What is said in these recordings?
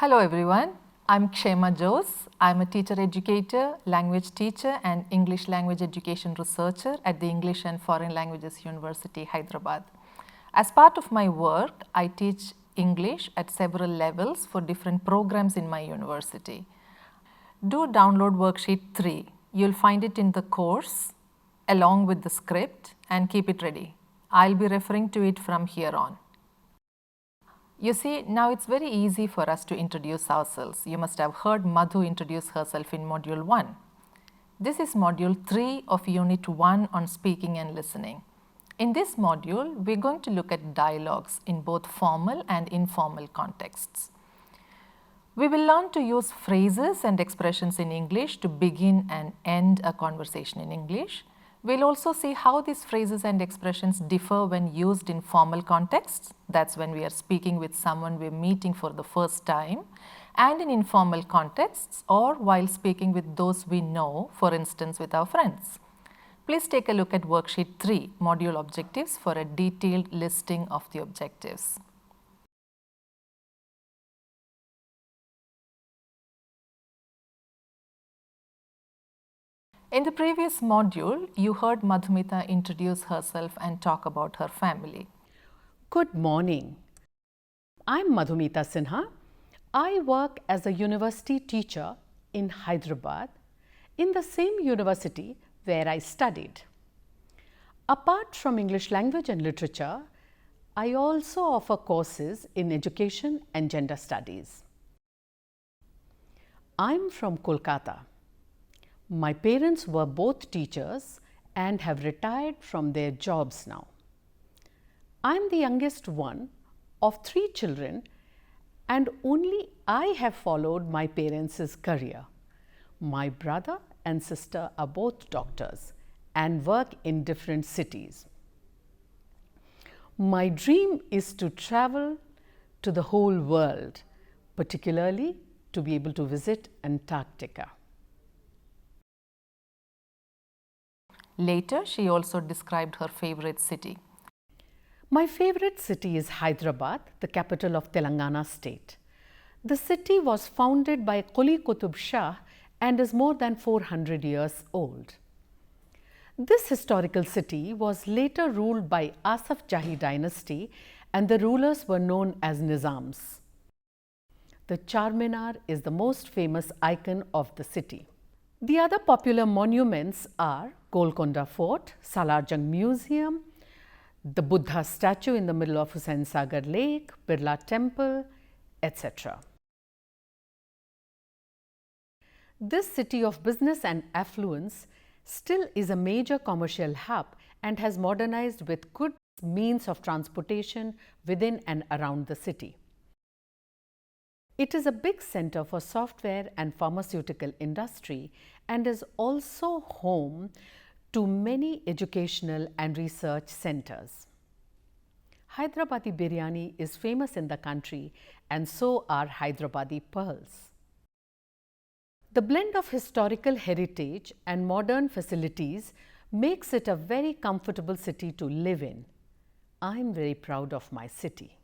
Hello everyone, I'm Kshema Jose. I'm a teacher educator, language teacher and English language education researcher at the English and Foreign Languages University, Hyderabad. As part of my work, I teach English at several levels for different programs in my university. Do download worksheet 3. You'll find it in the course along with the script and keep it ready. I'll be referring to it from here on. You see, now it's very easy for us to introduce ourselves. You must have heard Madhu introduce herself in Module 1. This is Module 3 of Unit 1 on speaking and listening. In this module, we're going to look at dialogues in both formal and informal contexts. We will learn to use phrases and expressions in English to begin and end a conversation in English. We'll also see how these phrases and expressions differ when used in formal contexts, that's when we are speaking with someone we're meeting for the first time, and in informal contexts or while speaking with those we know, for instance with our friends. Please take a look at Worksheet 3, Module Objectives, for a detailed listing of the objectives. In the previous module, you heard Madhumita introduce herself and talk about her family. Good morning. I'm Madhumita Sinha. I work as a university teacher in Hyderabad, in the same university where I studied. Apart from English language and literature, I also offer courses in education and gender studies. I'm from Kolkata. My parents were both teachers and have retired from their jobs now. I'm the youngest one of 3 children and only I have followed my parents' career. My brother and sister are both doctors and work in different cities. My dream is to travel to the whole world, particularly to be able to visit Antarctica. Later, she also described her favorite city. My favorite city is Hyderabad, the capital of Telangana state. The city was founded by Quli Qutub Shah and is more than 400 years old. This historical city was later ruled by Asaf Jahi dynasty and the rulers were known as Nizams. The Charminar is the most famous icon of the city. The other popular monuments are Golconda Fort, Salarjung Museum, the Buddha statue in the middle of Hussain Sagar Lake, Birla Temple, etc. This city of business and affluence still is a major commercial hub and has modernized with good means of transportation within and around the city. It is a big center for software and pharmaceutical industry and is also home to many educational and research centers. Hyderabadi biryani is famous in the country and so are Hyderabadi pearls. The blend of historical heritage and modern facilities makes it a very comfortable city to live in. I am very proud of my city.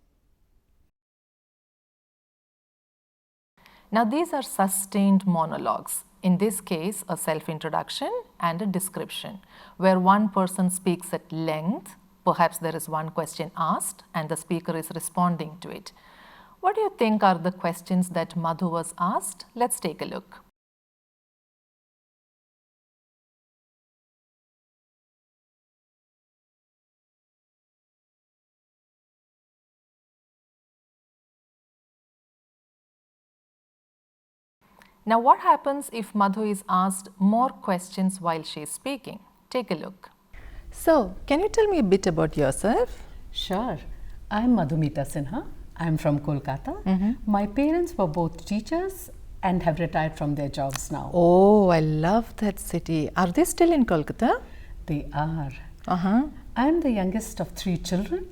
Now these are sustained monologues, in this case a self-introduction and a description, where one person speaks at length, perhaps there is one question asked and the speaker is responding to it. What do you think are the questions that Madhu was asked? Let's take a look. Now what happens if Madhu is asked more questions while she is speaking? Take a look. So, can you tell me a bit about yourself? Sure. I am Madhumita Sinha. I am from Kolkata. My parents were both teachers and have retired from their jobs now. Oh, I love that city. Are they still in Kolkata? They are. I am the youngest of 3 children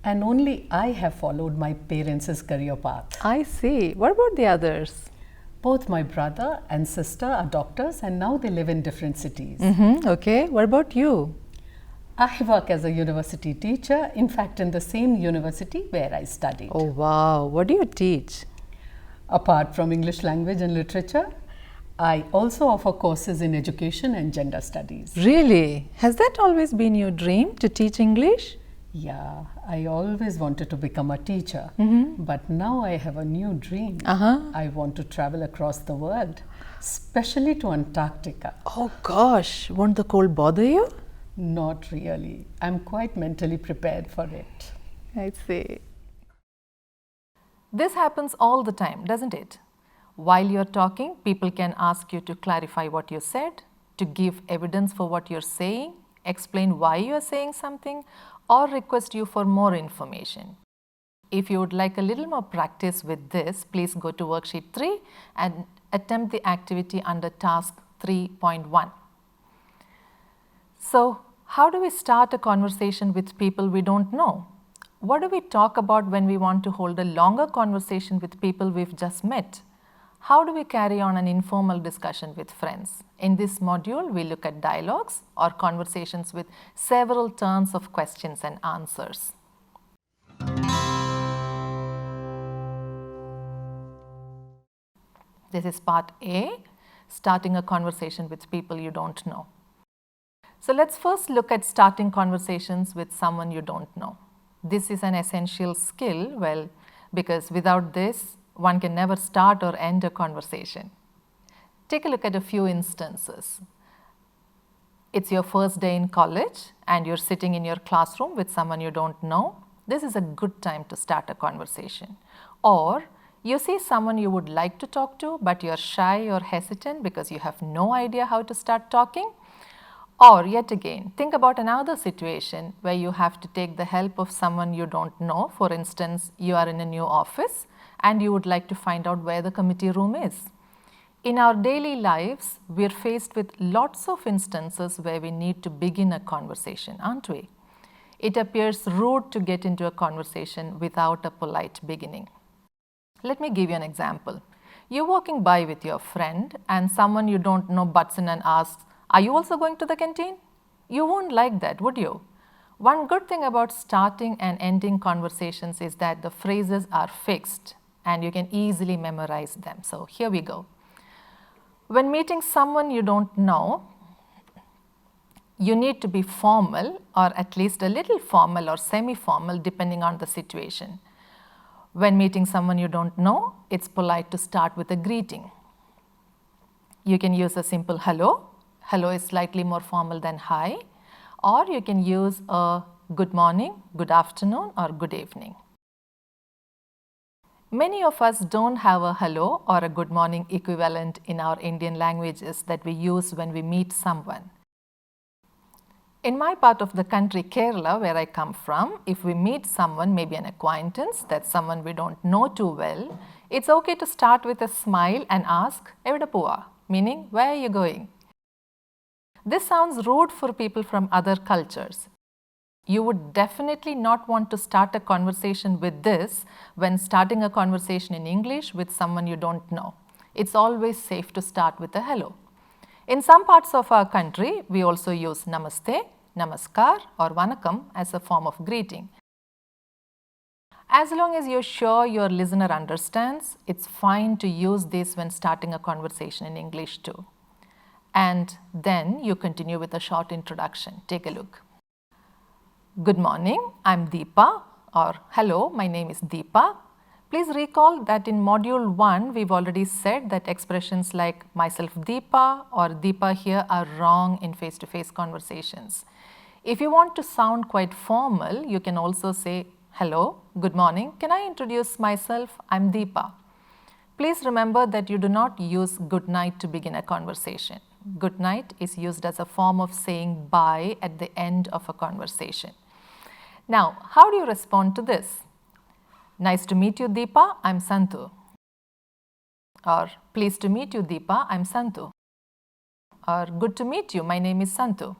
and only I have followed my parents' career path. I see. What about the others? Both my brother and sister are doctors and now they live in different cities. Okay. What about you? I work as a university teacher, in fact in the same university where I studied. Oh wow, what do you teach? Apart from English language and literature, I also offer courses in education and gender studies. Really? Has that always been your dream to teach English? Yeah, I always wanted to become a teacher, but now I have a new dream. I want to travel across the world, especially to Antarctica. Oh gosh, won't the cold bother you? Not really. I'm quite mentally prepared for it. I see. This happens all the time, doesn't it? While you're talking, people can ask you to clarify what you said, to give evidence for what you're saying, explain why you're saying something, or request you for more information. If you would like a little more practice with this, please go to worksheet 3 and attempt the activity under task 3.1. So, how do we start a conversation with people we don't know? What do we talk about when we want to hold a longer conversation with people we've just met? How do we carry on an informal discussion with friends? In this module, we look at dialogues or conversations with several turns of questions and answers. This is part A, starting a conversation with people you don't know. So let's first look at starting conversations with someone you don't know. This is an essential skill, well, because without this, one can never start or end a conversation. Take a look at a few instances. It's your first day in college and you're sitting in your classroom with someone you don't know. This is a good time to start a conversation. Or you see someone you would like to talk to, but you're shy or hesitant because you have no idea how to start talking. Or yet again, think about another situation where you have to take the help of someone you don't know. For instance, you are in a new office and you would like to find out where the committee room is. In our daily lives, we are faced with lots of instances where we need to begin a conversation, aren't we? It appears rude to get into a conversation without a polite beginning. Let me give you an example. You're walking by with your friend and someone you don't know butts in and asks, "Are you also going to the canteen?" You won't like that, would you? One good thing about starting and ending conversations is that the phrases are fixed and you can easily memorize them. So here we go. When meeting someone you don't know, you need to be formal or at least a little formal or semi-formal depending on the situation. When meeting someone you don't know, it's polite to start with a greeting. You can use a simple hello. Hello is slightly more formal than hi. Or you can use a good morning, good afternoon, or good evening. Many of us don't have a hello or a good morning equivalent in our Indian languages that we use when we meet someone. In my part of the country, Kerala, where I come from, if we meet someone, maybe an acquaintance, that's someone we don't know too well, it's okay to start with a smile and ask, "Evida pova?" meaning, "Where are you going?" This sounds rude for people from other cultures. You would definitely not want to start a conversation with this when starting a conversation in English with someone you don't know. It's always safe to start with a hello. In some parts of our country, we also use namaste, namaskar or vanakkam as a form of greeting. As long as you're sure your listener understands, it's fine to use this when starting a conversation in English too. And then you continue with a short introduction. Take a look. Good morning, I'm Deepa, or hello, my name is Deepa. Please recall that in module 1, we've already said that expressions like myself Deepa or Deepa here are wrong in face-to-face conversations. If you want to sound quite formal, you can also say, hello, good morning, can I introduce myself? I'm Deepa. Please remember that you do not use good night to begin a conversation. Good night is used as a form of saying bye at the end of a conversation. Now, how do you respond to this? Nice to meet you, Deepa, I'm Santu. Or pleased to meet you, Deepa, I'm Santu. Or good to meet you, my name is Santu.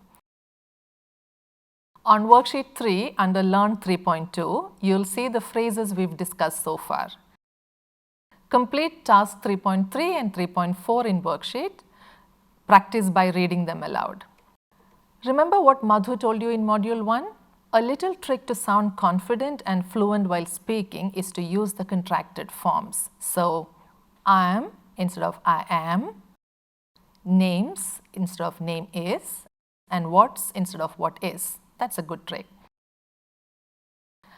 On worksheet 3 under Learn 3.2, you'll see the phrases we've discussed so far. Complete task 3.3 and 3.4 in worksheet. Practice by reading them aloud. Remember what Madhu told you in module 1? A little trick to sound confident and fluent while speaking is to use the contracted forms. So, I am instead of I am, names instead of name is, and what's instead of what is. That's a good trick.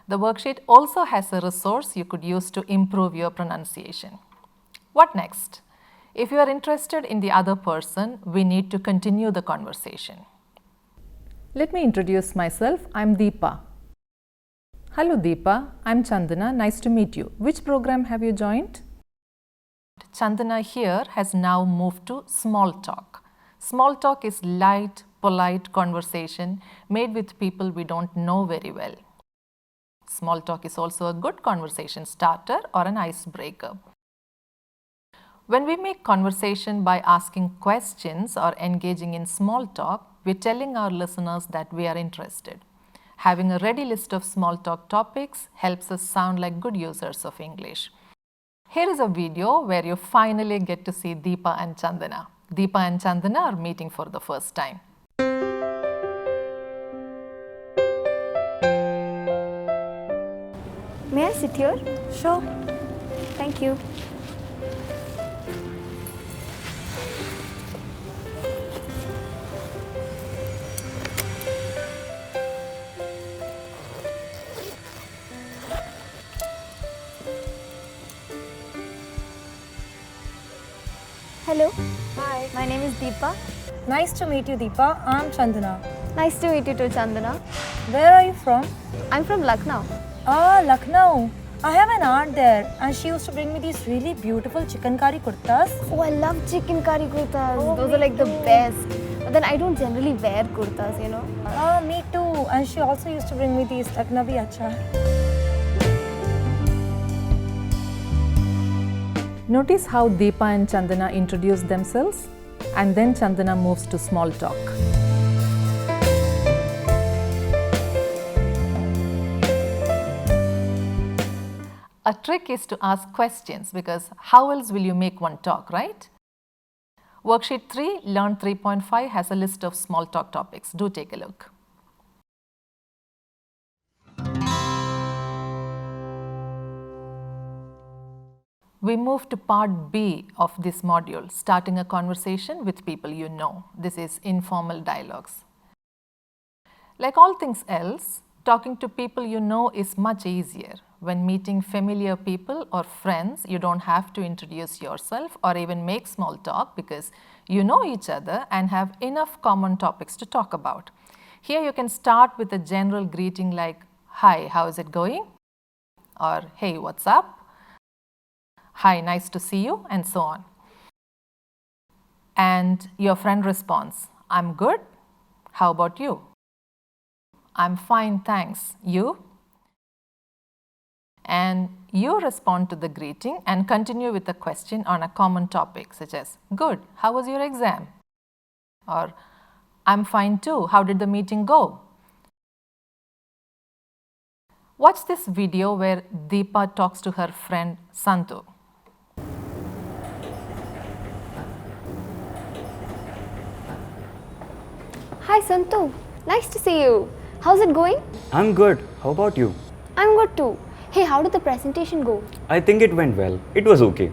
The worksheet also has a resource you could use to improve your pronunciation. What next? If you are interested in the other person, we need to continue the conversation. Let me introduce myself. I'm Deepa. Hello Deepa, I'm Chandana. Nice to meet you. Which program have you joined? Chandana here has now moved to small talk. Small talk is light, polite conversation made with people we don't know very well. Small talk is also a good conversation starter or an icebreaker. When we make conversation by asking questions or engaging in small talk, we're telling our listeners that we are interested. Having a ready list of small talk topics helps us sound like good users of English. Here is a video where you finally get to see Deepa and Chandana. Deepa and Chandana are meeting for the first time. May I sit here? Sure. Thank you. Hello. Hi. My name is Deepa. Nice to meet you, Deepa. I'm Chandana. Nice to meet you too, Chandana. Where are you from? I'm from Lucknow. Ah, Lucknow. I have an aunt there and she used to bring me these really beautiful chicken curry kurtas. Oh, I love chicken curry kurtas. Oh, Those me are like the too. best. But then I don't generally wear kurtas, you know. Ah, me too. And she also used to bring me these Lucknowi achar. Notice how Deepa and Chandana introduce themselves and then Chandana moves to small talk. A trick is to ask questions because how else will you make one talk, right? Worksheet 3, Learn 3.5 has a list of small talk topics. Do take a look. We move to part B of this module, starting a conversation with people you know. This is informal dialogues. Like all things else, talking to people you know is much easier. When meeting familiar people or friends, you don't have to introduce yourself or even make small talk because you know each other and have enough common topics to talk about. Here you can start with a general greeting like, "Hi, how is it going?" or "Hey, what's up?" "Hi, nice to see you," and so on. And your friend responds, "I'm good. How about you?" "I'm fine, thanks. You?" And you respond to the greeting and continue with a question on a common topic such as, "Good, how was your exam?" Or, "I'm fine too. How did the meeting go?" Watch this video where Deepa talks to her friend Santu. Hi, Santu. Nice to see you. How's it going? I'm good. How about you? I'm good too. Hey, how did the presentation go? I think it went well. It was okay.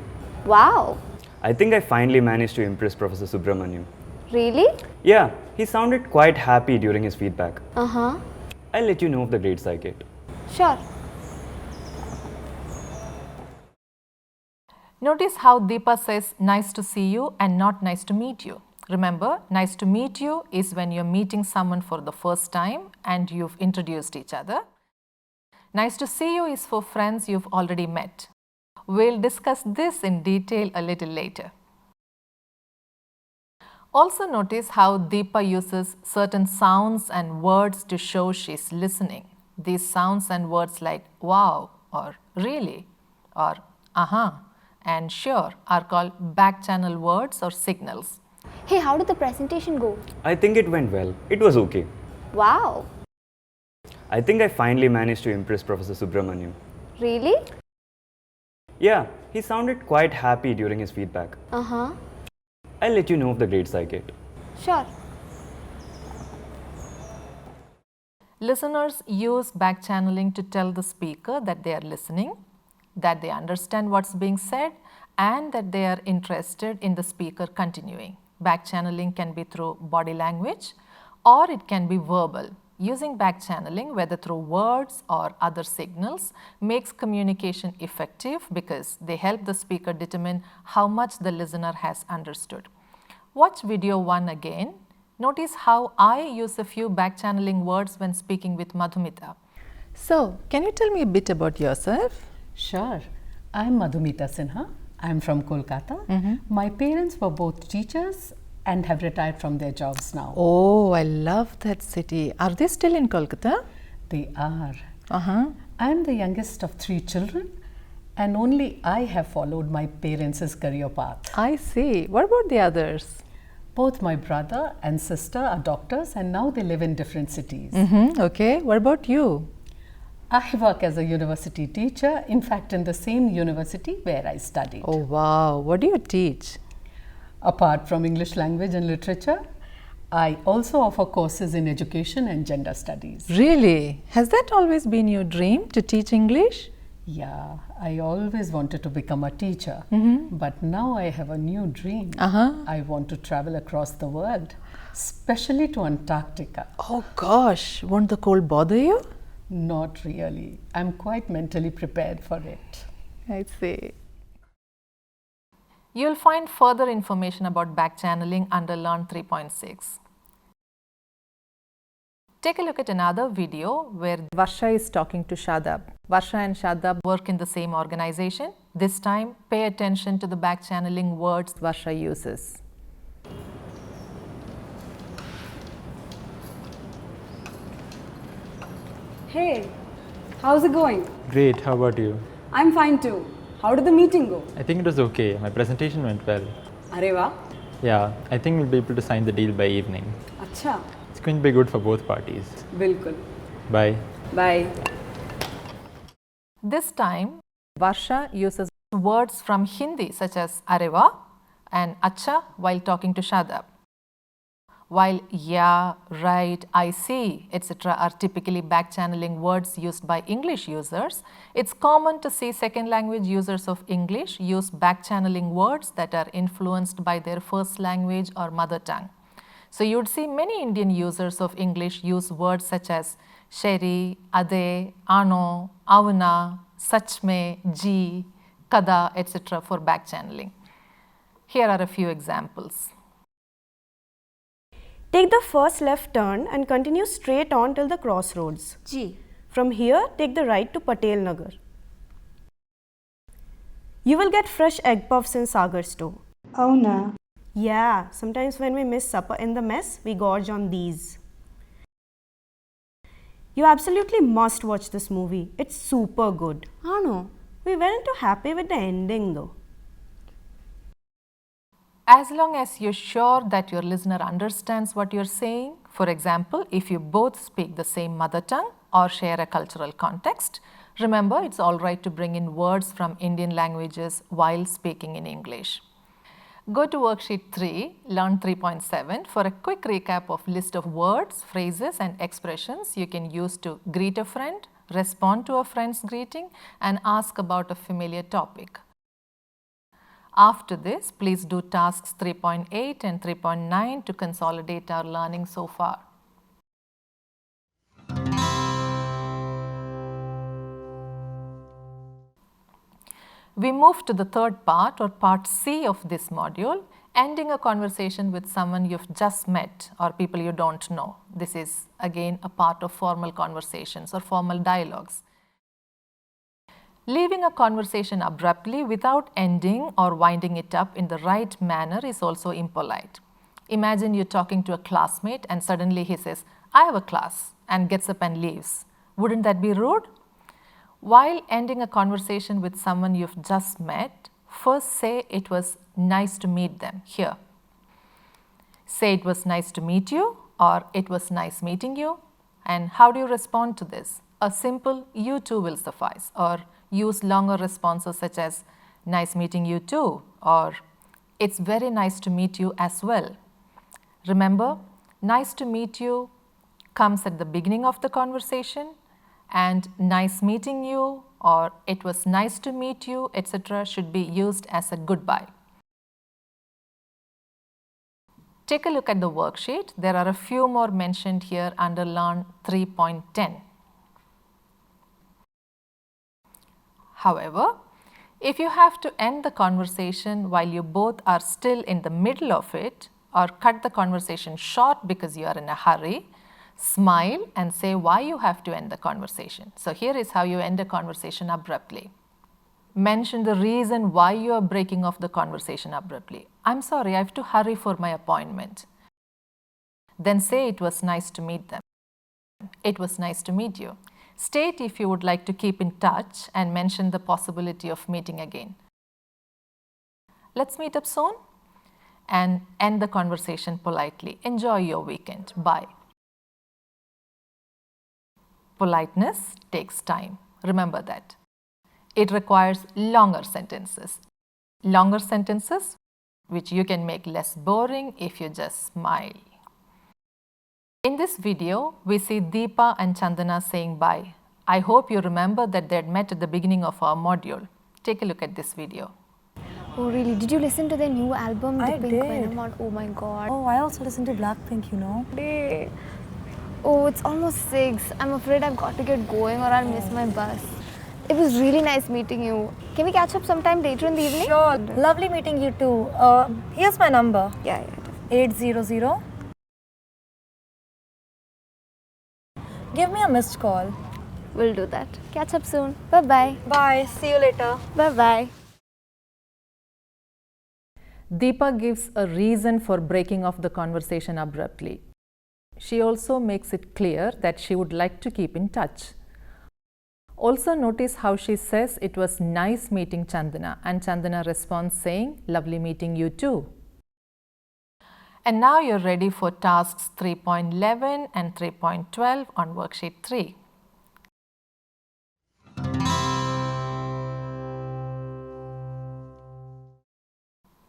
Wow. I think I finally managed to impress Professor Subramaniam. Really? Yeah, he sounded quite happy during his feedback. Uh-huh. I'll let you know of the grades I get. Sure. Notice how Deepa says nice to see you and not nice to meet you. Remember, nice to meet you is when you're meeting someone for the first time and you've introduced each other. Nice to see you is for friends you've already met. We'll discuss this in detail a little later. Also notice how Deepa uses certain sounds and words to show she's listening. These sounds and words like wow or really or uh-huh and sure are called back channel words or signals. Hey, how did the presentation go? I think it went well. It was okay. Wow. I think I finally managed to impress Professor Subramaniam. Really? Yeah, he sounded quite happy during his feedback. Uh-huh. I'll let you know of the grades I get. Sure. Listeners use back channeling to tell the speaker that they are listening, that they understand what's being said, and that they are interested in the speaker continuing. Back channeling can be through body language or it can be verbal. Using back channeling, whether through words or other signals, makes communication effective because they help the speaker determine how much the listener has understood. Watch video 1 again. Notice how I use a few back channeling words when speaking with Madhumita. So, can you tell me a bit about yourself? Sure. I'm Madhumita Sinha. I'm from Kolkata. My parents were both teachers and have retired from their jobs now. Oh, I love that city. Are they still in Kolkata? They are. I'm the youngest of 3 children, and only I have followed my parents' career path. I see. What about the others? Both my brother and sister are doctors, and now they live in different cities. Okay. What about you? I work as a university teacher, in fact, in the same university where I studied. Oh, wow. What do you teach? Apart from English language and literature, I also offer courses in education and gender studies. Really? Has that always been your dream to teach English? Yeah, I always wanted to become a teacher, but now I have a new dream. I want to travel across the world, especially to Antarctica. Oh gosh, won't the cold bother you? Not really. I'm quite mentally prepared for it. I see. You will find further information about back channeling under Learn 3.6. Take a look at another video where Varsha is talking to Shadab. Varsha and Shadab work in the same organization. This time, pay attention to the back channeling words Varsha uses. Hey, how's it going? Great, how about you? I'm fine too. How did the meeting go? I think it was okay. My presentation went well. Arey wah. Yeah, I think we'll be able to sign the deal by evening. Acha. It's going to be good for both parties. Bilkul. Bye. Bye. This time, Varsha uses words from Hindi such as areva and acha while talking to Shadab. While yeah, right, I see, etc. are typically back channeling words used by English users, it's common to see second language users of English use back channeling words that are influenced by their first language or mother tongue. So you would see many Indian users of English use words such as sheri, ade, ano, avuna, sach mein, ji, kada, etc. for back channeling. Here are a few examples. Take the first left turn and continue straight on till the crossroads. Ji. From here, take the right to Patel Nagar. You will get fresh egg puffs in Sagar store. Oh no. Yeah, sometimes when we miss supper in the mess, we gorge on these. You absolutely must watch this movie. It's super good. Ano. We weren't too happy with the ending though. As long as you're sure that your listener understands what you're saying, for example, if you both speak the same mother tongue or share a cultural context, remember it's alright to bring in words from Indian languages while speaking in English. Go to worksheet 3, Learn 3.7 for a quick recap of list of words, phrases and expressions you can use to greet a friend, respond to a friend's greeting and ask about a familiar topic. After this, please do tasks 3.8 and 3.9 to consolidate our learning so far. We move to the third part or part C of this module, ending a conversation with someone you've just met or people you don't know. This is again a part of formal conversations or formal dialogues. Leaving a conversation abruptly without ending or winding it up in the right manner is also impolite. Imagine you're talking to a classmate and suddenly he says, "I have a class," and gets up and leaves. Wouldn't that be rude? While ending a conversation with someone you've just met, first say it was nice to meet them here. Say it was nice to meet you or it was nice meeting you. And how do you respond to this? A simple you too will suffice, or use longer responses such as nice meeting you too or it's very nice to meet you as well. Remember, nice to meet you comes at the beginning of the conversation and nice meeting you or it was nice to meet you, etc. should be used as a goodbye. Take a look at the worksheet. There are a few more mentioned here under Learn 3.10. However, if you have to end the conversation while you both are still in the middle of it, or cut the conversation short because you are in a hurry, smile and say why you have to end the conversation. So here is how you end a conversation abruptly. Mention the reason why you are breaking off the conversation abruptly. I'm sorry, I have to hurry for my appointment. Then say it was nice to meet them. It was nice to meet you. State if you would like to keep in touch and mention the possibility of meeting again. Let's meet up soon, and end the conversation politely. Enjoy your weekend. Bye. Politeness takes time. Remember that. It requires longer sentences. Longer sentences which you can make less boring if you just smile. In this video, we see Deepa and Chandana saying bye. I hope you remember that they had met at the beginning of our module. Take a look at this video. Oh really? Did you listen to their new album, The I Pink did. Venom? Oh my god. Oh, I also listen to Blackpink, you know. Hey. Oh, it's almost 6. I'm afraid I've got to get going or I'll miss my bus. It was really nice meeting you. Can we catch up sometime later in the evening? Sure. Lovely meeting you too. Here's my number. Yeah. 800. Give me a missed call. We'll do that. Catch up soon. Bye-bye. Bye. See you later. Bye-bye. Deepa gives a reason for breaking off the conversation abruptly. She also makes it clear that she would like to keep in touch. Also notice how she says it was nice meeting Chandana, and Chandana responds saying, lovely meeting you too. And now you're ready for tasks 3.11 and 3.12 on worksheet 3.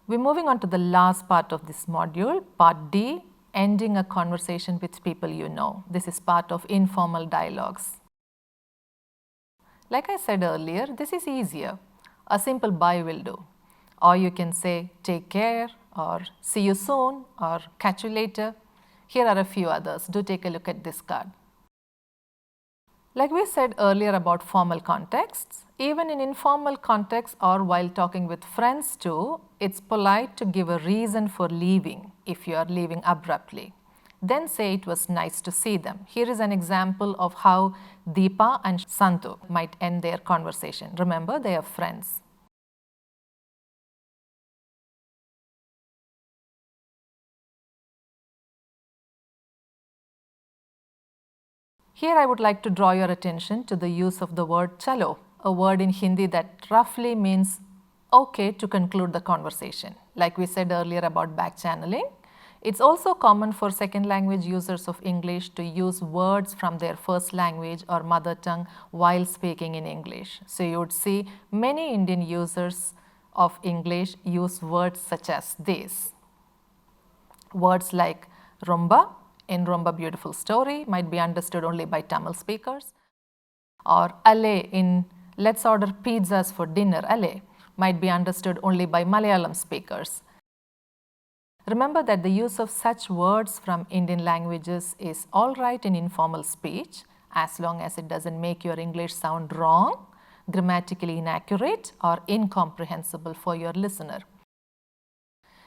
We're moving on to the last part of this module, part D, ending a conversation with people you know. This is part of informal dialogues. Like I said earlier, this is easier. A simple bye will do. Or you can say take care, or see you soon, or catch you later. Here are a few others. Do take a look at this card. Like we said earlier about formal contexts, even in informal contexts or while talking with friends too, it's polite to give a reason for leaving if you are leaving abruptly. Then say it was nice to see them. Here is an example of how Deepa and Santu might end their conversation. Remember, they are friends. Here I would like to draw your attention to the use of the word chalo, a word in Hindi that roughly means okay to conclude the conversation. Like we said earlier about back channeling, it's also common for second language users of English to use words from their first language or mother tongue while speaking in English. So you would see many Indian users of English use words such as these. Words like rumba in Rumba Beautiful Story might be understood only by Tamil speakers, or alle in Let's Order Pizzas for Dinner, alle might be understood only by Malayalam speakers. Remember that the use of such words from Indian languages is all right in informal speech as long as it doesn't make your English sound wrong, grammatically inaccurate, or incomprehensible for your listener.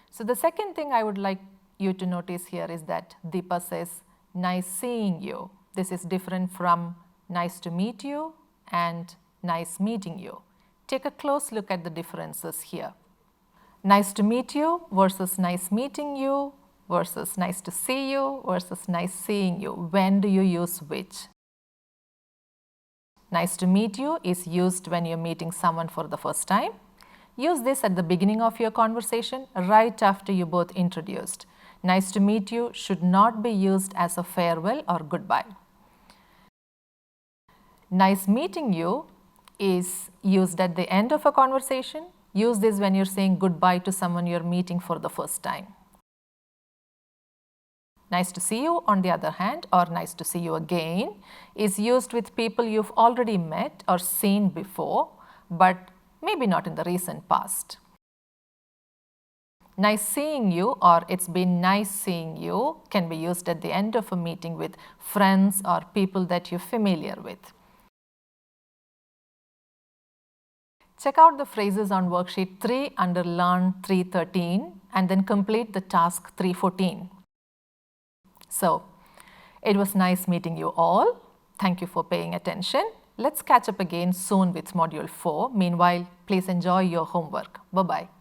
So the second thing I would like you to notice here is that Deepa says, nice seeing you. This is different from nice to meet you and nice meeting you. Take a close look at the differences here. Nice to meet you versus nice meeting you versus nice to see you versus nice seeing you. When do you use which? Nice to meet you is used when you're meeting someone for the first time. Use this at the beginning of your conversation, right after you both introduced. Nice to meet you should not be used as a farewell or goodbye. Nice meeting you is used at the end of a conversation. Use this when you're saying goodbye to someone you're meeting for the first time. Nice to see you, on the other hand, or nice to see you again, is used with people you've already met or seen before, but maybe not in the recent past. Nice seeing you or it's been nice seeing you can be used at the end of a meeting with friends or people that you're familiar with. Check out the phrases on worksheet 3 under Learn 313 and then complete the task 314. So, it was nice meeting you all. Thank you for paying attention. Let's catch up again soon with module 4. Meanwhile, please enjoy your homework. Bye-bye.